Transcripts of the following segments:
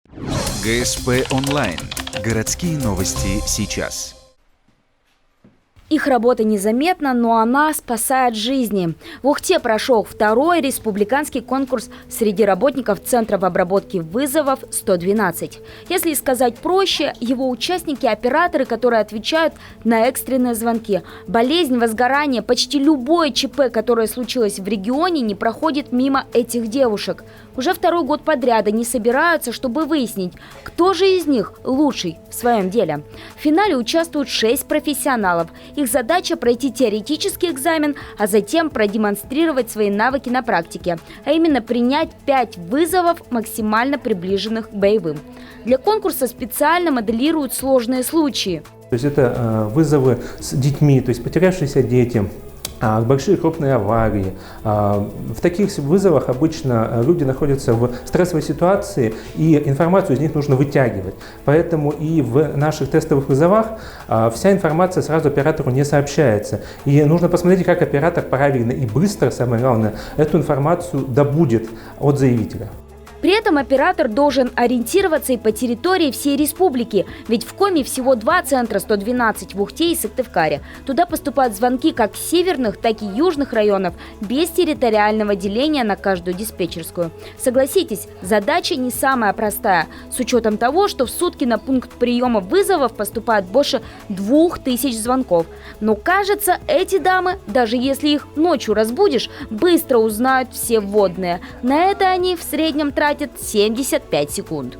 ГСП онлайн. Городские новости сейчас. Их работа незаметна, но она спасает жизни. В Ухте прошел второй республиканский конкурс среди работников Центров обработки вызовов 112. Если сказать проще, его участники – операторы, которые отвечают на экстренные звонки. Болезнь, возгорание, почти любое ЧП, которое случилось в регионе, не проходит мимо этих девушек. Уже второй год подряд они собираются, чтобы выяснить, кто же из них лучший в своем деле. В финале участвуют 6 профессионалов. Их задача – пройти теоретический экзамен, а затем продемонстрировать свои навыки на практике, а именно принять 5 вызовов, максимально приближенных к боевым. Для конкурса специально моделируют сложные случаи. То есть это вызовы с детьми, то есть потерявшиеся дети, большие крупные аварии. В таких вызовах обычно люди находятся в стрессовой ситуации, и информацию из них нужно вытягивать. Поэтому и в наших тестовых вызовах вся информация сразу оператору не сообщается. И нужно посмотреть, как оператор правильно и быстро, самое главное, эту информацию добудет от заявителя. При этом оператор должен ориентироваться и по территории всей республики, ведь в Коми всего 2 центра 112 в Ухте и Сыктывкаре. Туда поступают звонки как с северных, так и южных районов, без территориального деления на каждую диспетчерскую. Согласитесь, задача не самая простая, с учетом того, что в сутки на пункт приема вызовов поступает больше 2000 звонков. Но кажется, эти дамы, даже если их ночью разбудишь, быстро узнают все вводные. На это они в среднем тратят 75 секунд.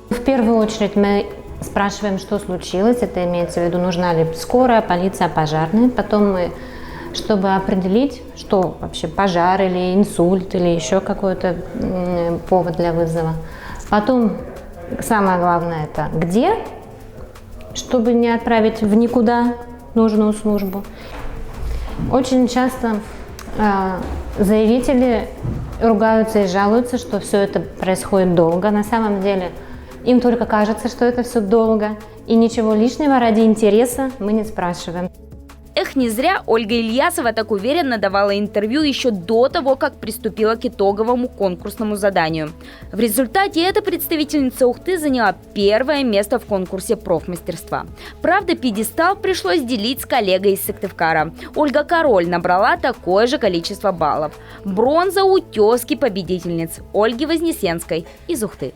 В первую очередь мы спрашиваем, что случилось. Это имеется в виду, нужна ли скорая, полиция, пожарные. Потом мы, чтобы определить, что вообще пожар или инсульт, или еще какой-то повод для вызова. Потом самое главное – это где, чтобы не отправить в никуда нужную службу. Очень часто заявители ругаются и жалуются, что все это происходит долго. На самом деле им только кажется, что это все долго. И ничего лишнего ради интереса мы не спрашиваем. Эх, не зря Ольга Ильясова так уверенно давала интервью еще до того, как приступила к итоговому конкурсному заданию. В результате эта представительница Ухты заняла первое место в конкурсе профмастерства. Правда, пьедестал пришлось делить с коллегой из Сыктывкара. Ольга Король набрала такое же количество баллов. Бронза у тезки победительниц Ольги Вознесенской из Ухты.